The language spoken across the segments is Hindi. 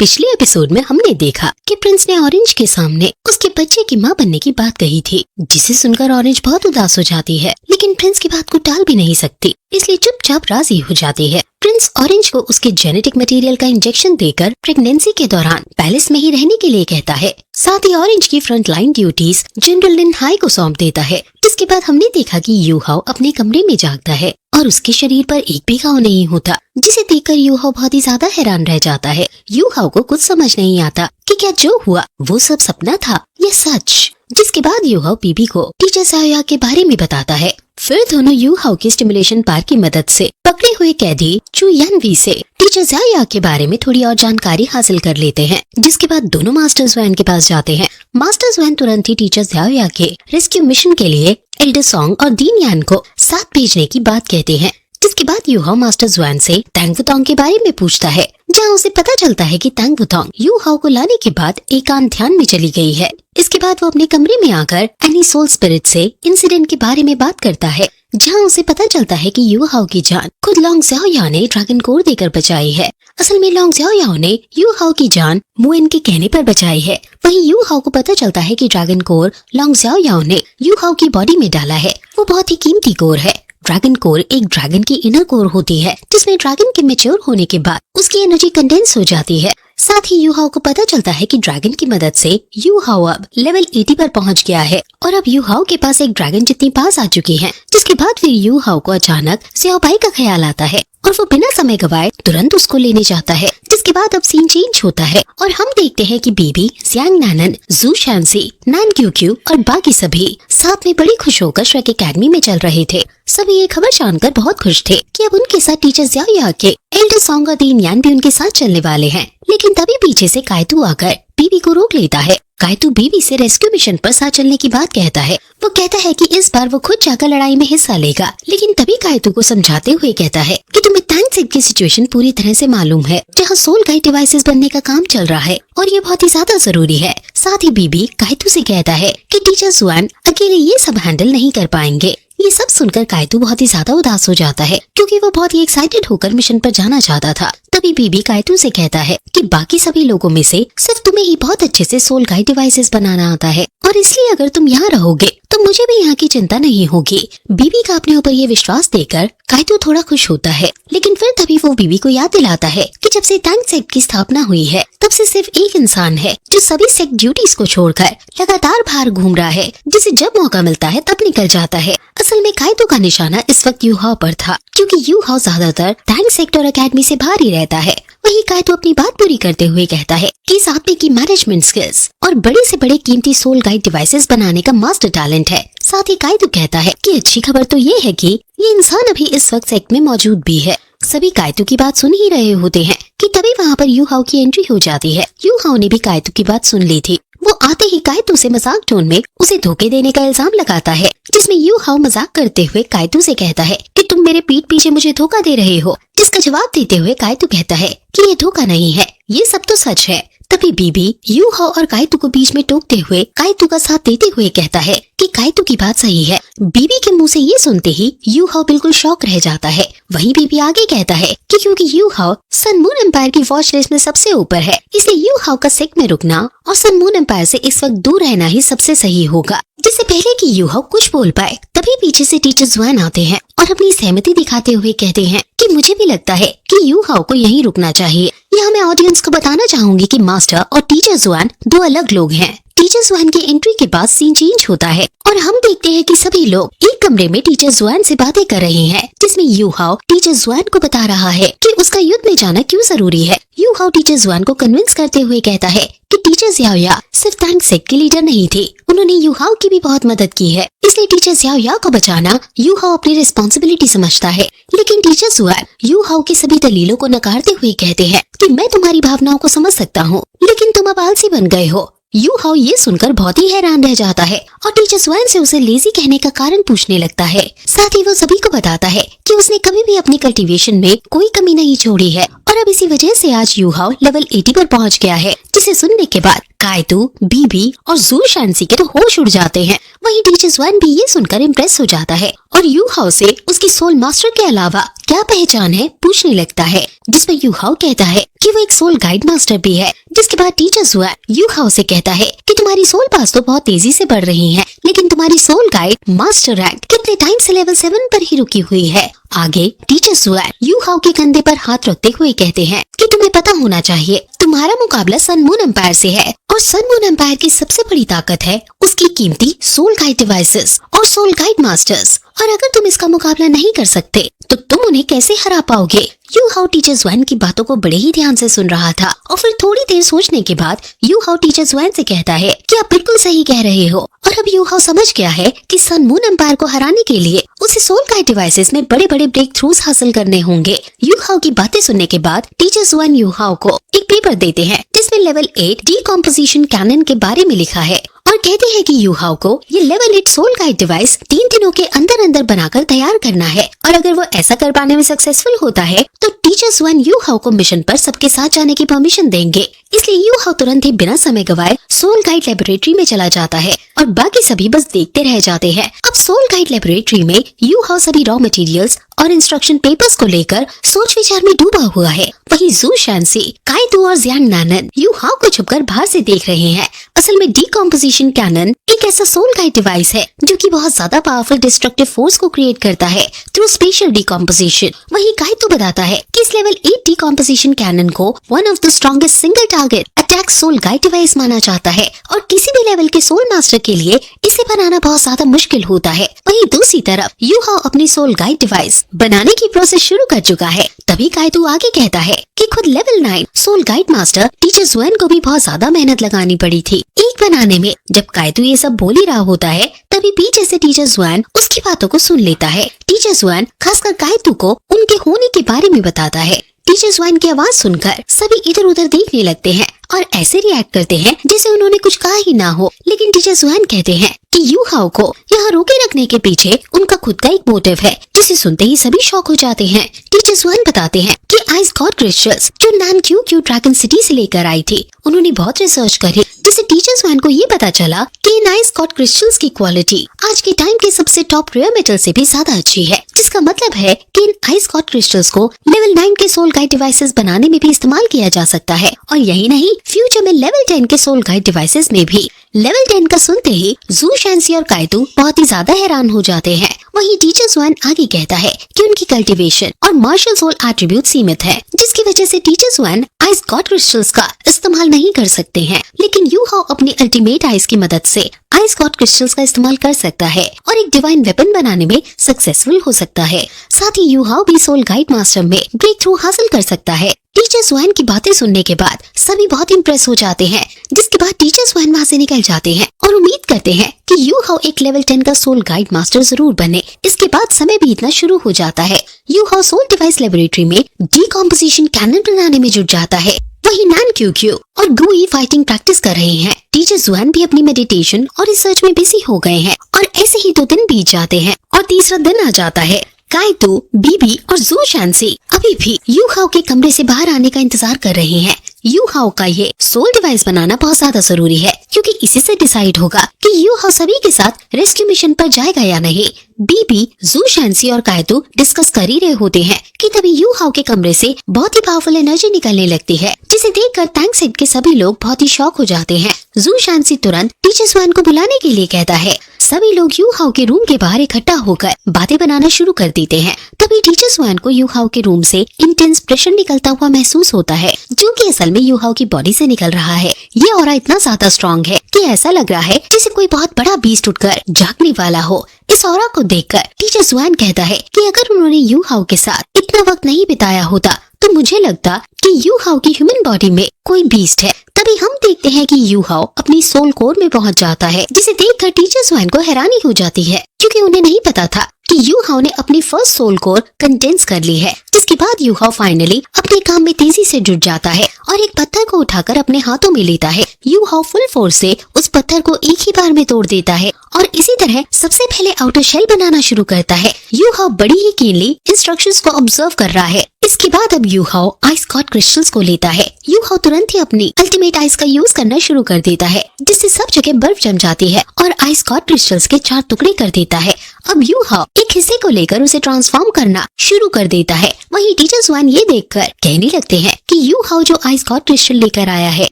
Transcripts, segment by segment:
पिछले एपिसोड में हमने देखा कि प्रिंस ने ऑरेंज के सामने उसके बच्चे की मां बनने की बात कही थी, जिसे सुनकर ऑरेंज बहुत उदास हो जाती है, लेकिन प्रिंस की बात को टाल भी नहीं सकती, इसलिए चुपचाप राजी हो जाती है। प्रिंस ऑरेंज को उसके जेनेटिक मटेरियल का इंजेक्शन देकर प्रेगनेंसी के दौरान पैलेस में ही रहने के लिए कहता है। साथ ही ऑरेंज की फ्रंट लाइन ड्यूटीज जनरल लिन हाई को सौंप देता है। जिसके बाद हमने देखा कि यू हाओ अपने कमरे में जागता है और उसके शरीर पर एक भी घाव नहीं होता, जिसे देखकर यू हाओ बहुत ही ज्यादा हैरान रह जाता है। यू हाओ को कुछ समझ नहीं आता कि क्या जो हुआ वो सब सपना था या सच। जिसके बाद यू हाओ बीबी को टीचर साया के बारे में बताता है। फिर दोनों यू हाओ की स्टिमुलेशन पार्क की मदद से पकड़े हुए कैदी चू यानवी से टीचर साया के बारे में थोड़ी और जानकारी हासिल कर लेते हैं। जिसके बाद दोनों मास्टर्स वैन के पास जाते हैं। मास्टर्स वैन तुरंत ही टीचर साया के रेस्क्यू मिशन के लिए एल्डर सॉन्ग और दीन यान को साथ भेजने की बात कहते हैं। जिसके बाद यू हाओ मास्टर्स वैन से तैंग वुतोंग के बारे में पूछता है, जहां उसे पता चलता है कि तैंग वुतोंग यू हाओ को लाने के बाद एकांत ध्यान में चली गई है। इसके बाद वो अपने कमरे में आकर एनी सोल स्पिरिट से इंसिडेंट के बारे में बात करता है, जहां उसे पता चलता है कि यू हाओ की जान खुद लोंग ज़ाओया ने ड्रैगन कोर देकर बचाई है। असल में लोंग ज़ाओया ने यू हाओ की जान मुएन के कहने पर बचाई है। वहीं यू हाओ को पता चलता है कि ड्रैगन कोर लोंग ज़ाओया ने यू हाओ की बॉडी में डाला है। वो बहुत ही कीमती कोर है। ड्रैगन कोर एक ड्रैगन की इनर कोर होती है, जिसमें ड्रैगन के मैच्योर होने के बाद उसकी एनर्जी कंडेंस हो जाती है। साथ ही यू हाओ को पता चलता है कि ड्रैगन की मदद से यू हाओ अब लेवल 80 पर पहुंच गया है और अब यू हाओ के पास एक ड्रैगन जितनी पास आ चुकी है। जिसके बाद फिर यू हाओ को अचानक ज़ियाओबाई का ख्याल आता है और वो बिना समय गवाए तुरंत उसको लेने जाता है। जिसके बाद अब सीन चेंज होता है और हम देखते हैं कि बीबी, ज़ियांग नानन, जू शांसी, नान क्यू और बाकी सभी साथ में बड़ी खुश होकर श्रेक एकेडमी में चल रहे थे। सभी ये खबर जानकर बहुत खुश थे कि अब उनके साथ टीचर ज़ाओया के एल्डर सॉन्ग और दीन यान भी उनके साथ चलने वाले हैं। लेकिन तभी पीछे से कायतू आकर बीबी को रोक लेता है। कायतू बीबी से रेस्क्यू मिशन पर साथ चलने की बात कहता है। वो कहता है कि इस बार वो खुद जाकर लड़ाई में हिस्सा लेगा, लेकिन तभी कायतू को समझाते हुए कहता है कि तुम्हें टैंक सेट की सिचुएशन पूरी तरह से मालूम है, जहाँ सोल गाइड डिवाइसेस बनने का काम चल रहा है और ये बहुत ही ज्यादा जरूरी है। साथ ही बीबी कायतू से कहता है कि टीचर जुआन अकेले ये सब हैंडल नहीं कर पाएंगे। ये सब सुनकर कायतू बहुत ही ज्यादा उदास हो जाता है, क्योंकि वो बहुत ही एक्साइटेड होकर मिशन पर जाना चाहता था। तभी बीबी कायतू से कहता है कि बाकी सभी लोगों में से सिर्फ तुम्हें ही बहुत अच्छे से सोल गाइड डिवाइसेस बनाना आता है और इसलिए अगर तुम यहाँ रहोगे तो मुझे भी यहाँ की चिंता नहीं होगी। बीबी का अपने ऊपर ये विश्वास देकर कायतू थोड़ा खुश होता है, लेकिन फिर तभी वो बीबी को याद दिलाता है कि जब से टैंक सेक्ट की स्थापना हुई है तब से सिर्फ एक इंसान है जो सभी सेक्ट ड्यूटीज को छोड़कर लगातार बाहर घूम रहा है, जिसे जब मौका मिलता है तब निकल जाता है। असल में कायतू का निशाना इस वक्त यू हाओ पर था, क्योंकि यू हाओ ज्यादातर टैंक सेक्ट और एकेडमी से बाहर ही रहता है। वहीं कायतू अपनी बात पूरी करते हुए कहता है कि इस आदमी की मैनेजमेंट स्किल्स और बड़े से बड़े कीमती सोल गाइड डिवाइसेस बनाने का मास्टर टैलेंट है। साथ ही कायतू कहता है कि अच्छी खबर तो ये है कि ये इंसान अभी इस वक्त सेक्ट में मौजूद भी है। सभी कायतू की बात सुन ही रहे होते हैं कि तभी वहाँ पर यू हाओ की एंट्री हो जाती है। यू हाओ ने भी कायतू की बात सुन ली थी। वो आते ही कायतू से मजाक टोन में उसे धोखे देने का इल्जाम लगाता है, जिसमें यू हाओ मजाक करते हुए कायतू से कहता है कि तुम मेरे पीठ पीछे मुझे धोखा दे रहे हो। जिसका जवाब देते हुए कायतू कहता है कि ये धोखा नहीं है, ये सब तो सच है। तभी बीबी यू हाओ और कायतू को बीच में टोकते हुए कायतू का साथ देते हुए कहता है कि कायतू की बात सही है। बीबी के मुंह से ये सुनते ही यू हाओ बिल्कुल शॉक रह जाता है। वहीं बीबी आगे कहता है कि क्योंकि यू हाओ सन मून एम्पायर की वॉच लिस्ट में सबसे ऊपर है, इसलिए यू हाओ का सेक्ट में रुकना और सन मून एम्पायर से इस वक्त दूर रहना ही सबसे सही होगा। जिससे पहले कि यू हाओ कुछ बोल पाए तभी पीछे से टीचर जुआन आते हैं और अपनी सहमति दिखाते हुए कहते हैं कि मुझे भी लगता है कि यू हाओ को यहीं रुकना चाहिए। यहाँ मैं ऑडियंस को बताना चाहूंगी कि मास्टर और टीचर जुआन दो अलग लोग हैं। टीचर जुआन की एंट्री के बाद सीन चेंज होता है और हम देखते हैं कि सभी लोग एक कमरे में टीचर जुआन से बातें कर रहे हैं, जिसमें यू हाओ टीचर जुआन को बता रहा है कि उसका युद्ध में जाना क्यों जरूरी है। यू हाओ टीचर जुआन को कन्विंस करते हुए कहता है कि टीचर ज़ाओया सिर्फ टैंक सेक्ट की लीडर नहीं थी, उन्होंने यू हाओ की भी बहुत मदद की है, इसलिए टीचर ज़ाओया को बचाना यू हाओ अपनी रिस्पॉन्सिबिलिटी समझता है। लेकिन टीचर जुआन यू हाओ की सभी दलीलों को नकारते हुए कहते हैं कि मैं तुम्हारी भावनाओं को समझ सकता हूँ, लेकिन तुम अब आलसी बन गए हो। यू हाउ ये सुनकर बहुत ही हैरान रह जाता है और टीचर स्वैन से उसे लेजी कहने का कारण पूछने लगता है। साथ ही वो सभी को बताता है कि उसने कभी भी अपनी कल्टीवेशन में कोई कमी नहीं छोड़ी है और अब इसी वजह से आज यू हाउ लेवल 80 पर पहुंच गया है। जिसे सुनने के बाद काइटू, बीबी और जू शांसी के तो होश उड़ जाते हैं। वहीं टीचर स्वैन भी ये सुनकर इम्प्रेस हो जाता है और यू हाउ से उसकी सोल मास्टर के अलावा क्या पहचान है पूछने लगता है, जिसमें यू हाउ कहता है कि वो एक सोल गाइड मास्टर भी है। जिसके बाद टीचर स्वैन यू हाउ से कहता है कि तुम्हारी सोल पास तो बहुत तेजी से बढ़ रही है, लेकिन तुम्हारी सोल गाइड मास्टर रैंक कितने टाइम से लेवल 7 पर ही रुकी हुई है। आगे टीचर स्वैन यू हाउ के कंधे पर हाथ रखते हुए कहते हैं कि तुम्हें पता होना चाहिए तुम्हारा मुकाबला सन मून एम्पायर से है और सन मून एम्पायर की सबसे बड़ी ताकत है उसकी कीमती सोल गाइड डिवाइसेस और सोल गाइड मास्टर्स, और अगर तुम इसका मुकाबला नहीं कर सकते तो तुम उन्हें कैसे हरा पाओगे। यू हाउ टीचर स्वैन की बातों को बड़े ही ध्यान से सुन रहा था और फिर थोड़ी देर सोचने के बाद यू हाउ टीचर स्वैन से कहता है कि आप बिल्कुल सही कह रहे हो। और अब यू हाउ समझ गया है कि सन मून एम्पायर को हराने के लिए उसे सोल गाइड डिवाइसेस में बड़े बड़े ब्रेक थ्रूज हासिल करने होंगे। यू हाउ की बातें सुनने के बाद टीचर स्वैन यू हाउ को एक पेपर देते हैं जिसमें लेवल 8 डीकॉम्पोजिशन कैनन के बारे में लिखा है और कहते हैं कि यू हाउ को ये लेवल 8 सोल गाइड डिवाइस 3 दिनों के अंदर अंदर बनाकर तैयार करना है और अगर वो ऐसा कर पाने में सक्सेसफुल होता है तो टीचर स्वैन यू हाउ को मिशन पर सबके साथ जाने की परमिशन देंगे। इसलिए यू हाउ तुरंत ही बिना समय गवाए सोल गाइड लेबोरेटरी में चला जाता है और बाकी सभी बस देखते रह जाते हैं। अब सोल गाइड लेबोरेटरी में यू हाउ सभी रॉ मटेरियल्स और इंस्ट्रक्शन पेपर्स को लेकर सोच विचार में डूबा हुआ है। वहीं जू शांसी, काइटू और जियांग नानन यू हाउ को छुपकर बाहर से देख रहे हैं। असल में डीकॉम्पोजिशन कैनन एक ऐसा सोल गाइड डिवाइस है जो कि बहुत ज्यादा पावरफुल डिस्ट्रक्टिव फोर्स को क्रिएट करता है थ्रू स्पेशल डीकॉम्पोजिशन। वहीं काइटू बताता है कि इस लेवल 8 डीकॉम्पोजिशन कैनन को one of the strongest single target attack soul guide device माना जाता है और किसी भी लेवल के सोल मास्टर के लिए इसे बनाना बहुत ज्यादा मुश्किल होता है। वहीं दूसरी तरफ यू हाउ अपनी सोल गाइड डिवाइस बनाने की प्रोसेस शुरू कर चुका है। तभी काइटू आगे कहता है कि खुद level 9 soul guide master teacher Swain को भी बहुत ज्यादा मेहनत लगानी पड़ी थी एक बनाने में। जब काइटू ये सब बोल ही रहा होता है तभी पीछे से टीचर स्वैन उसकी बातों को सुन लेता है। टीचर स्वैन खासकर काइटू को उनके होने के बारे में बताता है। टीचर स्वैन की आवाज सुनकर सभी इधर उधर देखने लगते हैं और ऐसे रिएक्ट करते हैं जैसे उन्होंने कुछ कहा ही ना हो। लेकिन टीचर स्वैन कहते हैं कि यू हाउ को यहाँ रोके रखने के पीछे उनका खुद का एक मोटिव है, जिसे सुनते ही सभी शॉक हो जाते हैं। टीचर स्वैन बताते हैं कि आइस गॉड क्रिस्टल्स जो नान क्यू क्यू ड्रैगन सिटी से लेकर आई थी, उन्होंने बहुत रिसर्च करी जिससे टीचर स्वैन को ये पता चला कि इन आइस गॉड क्रिस्टल्स की क्वालिटी आज के टाइम के सबसे टॉप रेयर मेटल से भी ज्यादा अच्छी है। जिसका मतलब है कि इन आइस गॉड क्रिस्टल्स को लेवल 9 के सोल गाइड डिवाइसेस बनाने में भी इस्तेमाल किया जा सकता है और यही नहीं, फ्यूचर में लेवल 10 के सोल गाइड डिवाइसेस में भी। लेवल 10 का सुनते ही जू शांसी और काइटू बहुत ही ज्यादा हैरान हो जाते हैं। वहीं टीचर स्वैन आगे कहता है कि उनकी कल्टीवेशन और मार्शल सोल एट्रीब्यूट सीमित है, जिसकी वजह से teacher swan ice God crystals का इस्तेमाल नहीं कर सकते हैं। लेकिन यू हाउ अपनी अल्टीमेट आइस की मदद से आइस गॉड क्रिस्टल्स का इस्तेमाल कर सकता है और एक डिवाइन वेपन बनाने में सक्सेसफुल हो सकता है। साथ ही यू हाउ भी सोल गाइड मास्टर में ब्रेक थ्रू हासिल कर सकता है। टीचर स्वैन की बातें सुनने के बाद सभी बहुत इम्प्रेस हो जाते हैं, जिसके बाद टीचर स्वैन वहाँ से निकल जाते हैं और उम्मीद करते हैं कि यू हाउ एक लेवल 10 का सोल गाइड मास्टर जरूर बने। इसके बाद समय बीतना शुरू हो जाता है। Yu Hao soul device laboratory में डीकॉम्पोजिशन कैनन बनाने में जुट जाता है। वही नान क्यू क्यू और गुई फाइटिंग प्रैक्टिस कर रहे हैं। टीचर स्वैन भी अपनी मेडिटेशन और रिसर्च में बिजी हो गए हैं और ऐसे ही 2 दिन बीत जाते हैं और तीसरा दिन आ जाता है। काइटू, बीबी और जू शांसी अभी भी यू हाउ के कमरे से बाहर आने का इंतजार कर रहे हैं। यू हाउ का ये सोल डिवाइस बनाना बहुत ज्यादा जरूरी है क्योंकि इसी से डिसाइड होगा कि यू हाउ सभी के साथ रेस्क्यू मिशन पर जाएगा या नहीं। बीबी, जू शांसी और काइटू डिस्कस कर ही रहे होते हैं कि तभी यू हाउ के कमरे से बहुत ही पावरफुल एनर्जी निकलने लगती है, जिसे देखकर टैंक सेट के सभी लोग बहुत ही शॉक हो जाते हैं। जू शांसी तुरंत टीचर स्वैन को बुलाने के लिए कहता है। सभी लोग यू हाउ के रूम के बाहर इकट्ठा होकर बातें बनाना शुरू कर देते हैं। तभी टीचर स्वैन को यू हाउ के रूम से इंटेंस प्रेशर निकलता हुआ महसूस होता है, जो कि असल में यू हाउ की बॉडी से निकल रहा है। ये ऑरा इतना ज्यादा स्ट्रॉन्ग है कि ऐसा लग रहा है जैसे कोई बहुत बड़ा बीस्ट उठकर जागने वाला हो। इस ऑरा को देखकर टीचर स्वैन कहता है कि अगर उन्होंने यू हाउ के साथ इतना वक्त नहीं बिताया होता तो मुझे लगता कि यू हाउ की ह्यूमन बॉडी में कोई बीस्ट है। तभी हम देखते हैं कि यू हाउ अपनी सोल कोर में पहुंच जाता है, जिसे देखकर टीचर स्वैन को हैरानी हो जाती है क्योंकि उन्हें नहीं पता था कि यू हाउ ने अपनी फर्स्ट सोल कोर कंडेंस कर ली है, जिसके बाद यू हाउ फाइनली अपने काम में तेजी से जुट जाता है और एक पत्थर को उठाकर अपने हाथों में लेता है। यू हाउ फुल फोर्स से उस पत्थर को एक ही बार में तोड़ देता है और इसी तरह सबसे पहले आउटर शेल बनाना शुरू करता है। यू हाउ बड़ी ही कीनली इंस्ट्रक्शंस को ऑब्जर्व कर रहा है। इसके बाद अब you how ice God crystals को लेता है। यू हाउ तुरंत ही अपनी अल्टीमेट आइस का यूज करना शुरू कर देता है, जिससे सब जगह बर्फ जम जाती है और आइस गॉड क्रिस्टल्स के 4 टुकड़े कर देता है। अब यू हाउ एक हिस्से को लेकर उसे ट्रांसफॉर्म करना शुरू कर देता है। वहीं टीचर स्वान ये देखकर कहने लगते हैं कि यू हाउ जो आइस गॉड क्रिस्टल लेकर आया है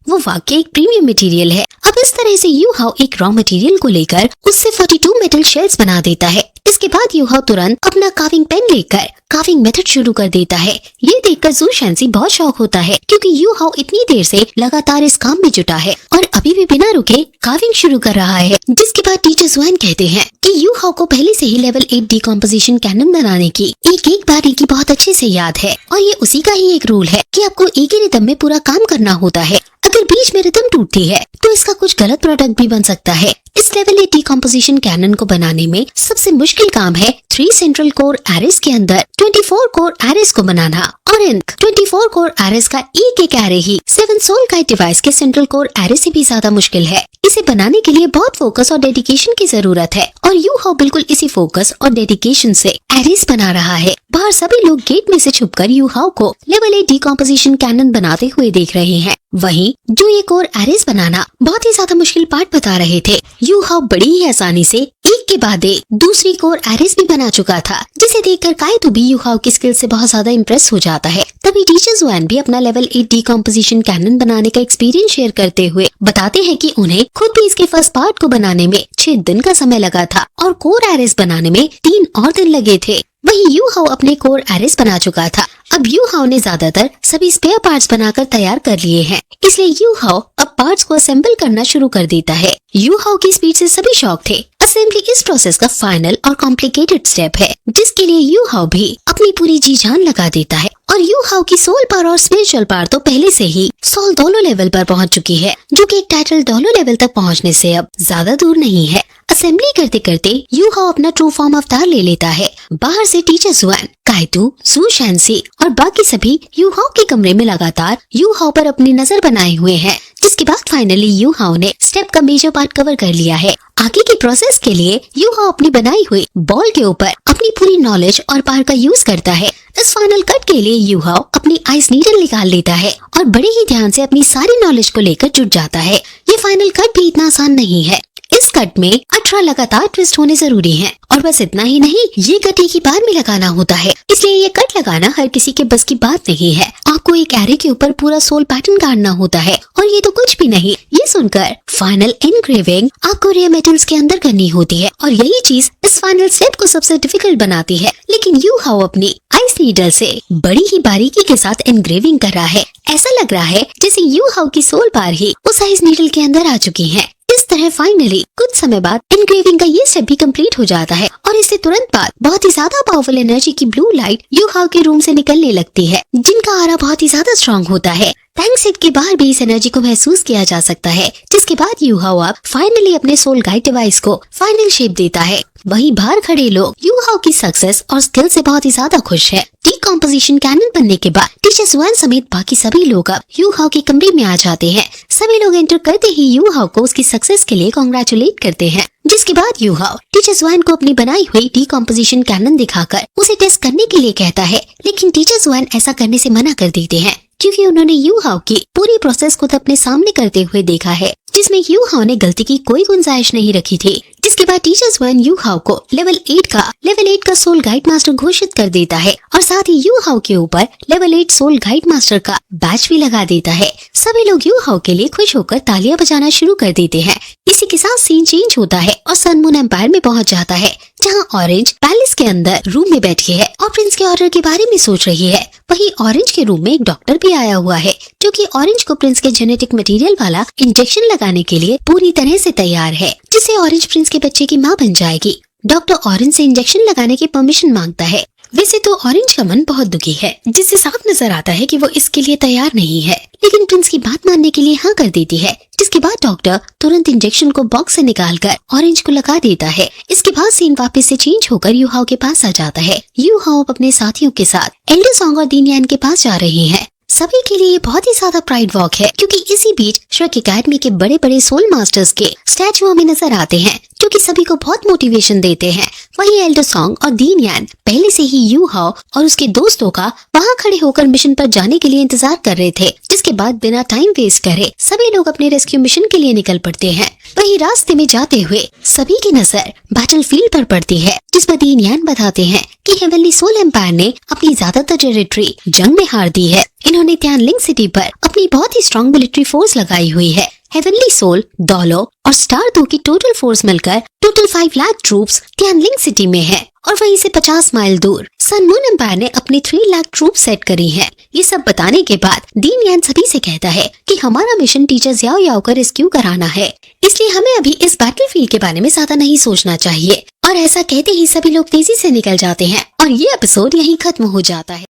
वो वाकई एक प्रीमियम मटेरियल है। अब इस तरह से यू हाउ एक रॉ मटेरियल को लेकर उससे 42 मेटल शेल्स बना देता है। इसके बाद यू हाउ तुरंत अपना कार्विंग पेन लेकर कार्विंग मेथड शुरू कर देता है। ये देखकर जू शैंसी बहुत शौक होता है, क्योंकि यू हाउ इतनी देर से लगातार इस काम में जुटा है और अभी भी बिना रुके कार्विंग शुरू कर रहा है। जिसके बाद टीचर स्वान कहते हैं कि यू हाउ को पहले से ही लेवल 8 डिकम्पोजिशन कैनन बनाने की एक बारीकी बहुत अच्छे से याद है और ये उसी का ही एक रूल है कि आपको एक ही रिदम में पूरा काम करना होता है। अगर बीच में रिदम टूटती है तो इसका कुछ गलत प्रोडक्ट भी बन सकता है। इस लेवल 8 डिकम्पोजिशन कैनन को बनाने में सबसे मुश्किल काम है 3 सेंट्रल कोर एरेस के अंदर 24 कोर एरेस को बनाना और इन 24 कोर एरेस का एक एरे ही 7 सोल गाइड डिवाइस के सेंट्रल कोर एरेस से भी ज्यादा मुश्किल है। इसे बनाने के लिए बहुत फोकस और डेडिकेशन की जरूरत है और यू हाउ बिल्कुल इसी फोकस और डेडिकेशन से एरेस बना रहा है। बाहर सभी लोग गेट में से छुपकर यू हाउ को लेवल 8 डिकम्पोजिशन कैनन बनाते हुए देख रहे हैं। वहीं जो ये कोर एरेस बनाना बहुत ही ज्यादा मुश्किल पार्ट बता रहे थे, यू हाउ बड़ी ही आसानी से एक के बाद एक दूसरी कोर एरेस भी बना चुका था, जिसे देखकर काइतो भी यू हाउ की स्किल से बहुत ज्यादा इम्प्रेस हो जाता है। तभी टीचर जुआन भी अपना लेवल 8 डिकम्पोजिशन कैनन बनाने का एक्सपीरियंस शेयर करते हुए बताते हैं कि उन्हें खुद भी इसके फर्स्ट पार्ट को बनाने में 6 दिन का समय लगा था और कोर एरेस बनाने में 3 और दिन लगे थे। वहीं यू हाउ अपने कोर एरेस बना चुका था। अब यू हाउ ने ज्यादातर सभी स्पेयर पार्ट्स बनाकर तैयार कर लिए हैं, इसलिए यू हाउ अब पार्ट्स को असेंबल करना शुरू कर देता है। यू हाउ की स्पीड से सभी शॉक थे। असेंबली इस प्रोसेस का फाइनल और कॉम्प्लिकेटेड स्टेप है, जिसके लिए यू हाउ भी अपनी पूरी जी जान लगा देता है और यू हाउ की सोल पावर और स्पिरिचुअल पावर तो पहले से ही सोल दोनों लेवल पर पहुंच चुकी है, जो कि एक टाइटल दोनों लेवल तक पहुंचने से अब ज्यादा दूर नहीं है। असेंबली करते करते यू हाउ अपना ट्रू फॉर्म अवतार ले लेता है। बाहर से टीचर जुआन, काइतो, जू शैंसी और बाकी सभी यू हाउ के कमरे में लगातार यू हाउ पर अपनी नजर बनाए हुए हैं। जिसके बाद फाइनली यू हाउ ने स्टेप का मेजर पार्ट कवर कर लिया है। आगे के प्रोसेस के लिए यू हाउ अपनी बनाई हुई बॉल के ऊपर अपनी पूरी नॉलेज और पावर का यूज करता है। इस फाइनल कट के लिए यू हाउ अपनी आइस नीडल निकाल लेता है और बड़े ही ध्यान से अपनी सारी नॉलेज को लेकर जुट जाता है। ये फाइनल कट भी इतना आसान नहीं है। इस कट में 18 लगातार ट्विस्ट होने जरूरी हैं और बस इतना ही नहीं, ये कट एक ही बार में लगाना होता है, इसलिए ये कट लगाना हर किसी के बस की बात नहीं है। आपको एक एरे के ऊपर पूरा सोल पैटर्न काटना होता है और ये तो कुछ भी नहीं। ये सुनकर फाइनल एनग्रेविंग आपको रेयर मेटल्स के अंदर करनी होती है और यही चीज इस फाइनल स्टेप को सबसे डिफिकल्ट बनाती है। लेकिन यू हाउ अपनी आइस नीडल से बड़ी ही बारीकी के साथ एनग्रेविंग कर रहा है। ऐसा लग रहा है जैसे यू हाउ की सोल पावर ही उस आइस नीडल के अंदर आ चुकी है। इस तरह फाइनली कुछ समय बाद एनग्रेविंग का ये स्टेप भी कंप्लीट हो जाता है और इससे तुरंत बाद बहुत ही ज्यादा पावरफुल एनर्जी की ब्लू लाइट यू हाउ के रूम से निकलने लगती है, जिनका आरा बहुत ही ज्यादा स्ट्रॉन्ग होता है। टैंक सेट के बाहर भी इस एनर्जी को महसूस किया जा सकता है, जिसके बाद यू हाउ अब फाइनली अपने सोल गाइड डिवाइस को फाइनल शेप देता है। वहीं बाहर खड़े लोग यू हाउ की सक्सेस और स्किल से बहुत ही ज्यादा खुश है। डिकम्पोजिशन कैनन बनने के बाद टीचर जुआन समेत बाकी सभी लोग अब यू हाउ के कमरे में आ जाते हैं। सभी लोग एंटर करते ही यू हाउ को उसकी सक्सेस के लिए कॉन्ग्रेचुलेट करते हैं। जिसके बाद यू हाउ टीचर जुआन को अपनी बनाई हुई डिकम्पोजिशन कैनन दिखाकर उसे टेस्ट करने के लिए कहता है, लेकिन टीचर जुआन ऐसा करने से मना कर देते हैं, क्योंकि उन्होंने यू हाउ की पूरी प्रोसेस को अपने सामने करते हुए देखा है, जिसमें यू हाउ ने गलती की कोई गुंजाइश नहीं रखी थी। जिसके बाद टीचर जुआन यू हाउ को लेवल 8 का सोल गाइड मास्टर घोषित कर देता है और साथ ही यू हाउ के ऊपर लेवल 8 सोल गाइड मास्टर का बैच भी लगा देता है। सभी लोग यू हाउ के लिए खुश होकर तालियां बजाना शुरू कर देते हैं। इसी के साथ सीन चेंज होता है और सन मून एम्पायर में पहुंच जाता है, जहां ऑरेंज पैलेस के अंदर रूम में बैठी है और प्रिंस के ऑर्डर के बारे में सोच रही है। वहीं ऑरेंज के रूम में एक डॉक्टर भी आया हुआ है, जो कि ऑरेंज को प्रिंस के जेनेटिक मटेरियल वाला इंजेक्शन लगाने के लिए पूरी तरह से तैयार है, जिससे ऑरेंज प्रिंस के बच्चे की मां बन जाएगी। डॉक्टर ऑरेंज से इंजेक्शन लगाने की परमिशन मांगता है, वैसे तो ऑरेंज का मन बहुत दुखी है, जिससे साफ नजर आता है कि वो इसके लिए तैयार नहीं है, लेकिन प्रिंस की बात मानने के लिए हाँ कर देती है। जिसके बाद डॉक्टर तुरंत इंजेक्शन को बॉक्स से निकालकर ऑरेंज को लगा देता है। इसके बाद सीन वापस से चेंज होकर यू हाओ के पास आ जाता है। यू हाओ अपने साथियों के साथ एल्डर सॉन्ग और दीन यान के पास जा रही है। सभी के लिए बहुत ही ज्यादा प्राइड वॉक है, क्योंकि इसी बीच श्रेक एकेडमी के बड़े बड़े सोल मास्टर्स के स्टैचू हमें नजर आते हैं, जो कि सभी को बहुत मोटिवेशन देते हैं। वहीं एल्डर सॉन्ग और दीन यान पहले से ही यू हाओ और उसके दोस्तों का वहां खड़े होकर मिशन पर जाने के लिए इंतजार कर रहे थे। जिसके बाद बिना टाइम वेस्ट करे सभी लोग अपने रेस्क्यू मिशन के लिए निकल पड़ते हैं। वहीं रास्ते में जाते हुए सभी की नजर बैटल फील्ड पर पड़ती है, जिसमें दीन यान बताते हैं कि हेवनली सोल एम्पायर ने अपनी ज्यादातर टेरिटरी जंग में हार दी है। इन्होंने त्यानलिंग सिटी पर अपनी बहुत ही स्ट्रॉन्ग मिलिट्री फोर्स लगाई हुई है। हेवनली सोल, डॉलो और स्टार 2 की टोटल फोर्स मिलकर टोटल 5 लाख ट्रूप्स त्यानलिंग सिटी में है, और वहीं से 50 माइल दूर सन मून एम्पायर ने अपनी 3 लाख ट्रूप सेट करी हैं। ये सब बताने के बाद दीन यान सभी से कहता है कि हमारा मिशन टीचर याओ याओ का रेस्क्यू कराना है, इसलिए हमें अभी इस बैटलफील्ड के बारे में ज्यादा नहीं सोचना चाहिए। और ऐसा कहते ही सभी लोग तेजी से निकल जाते हैं और ये एपिसोड यहीं खत्म हो जाता है।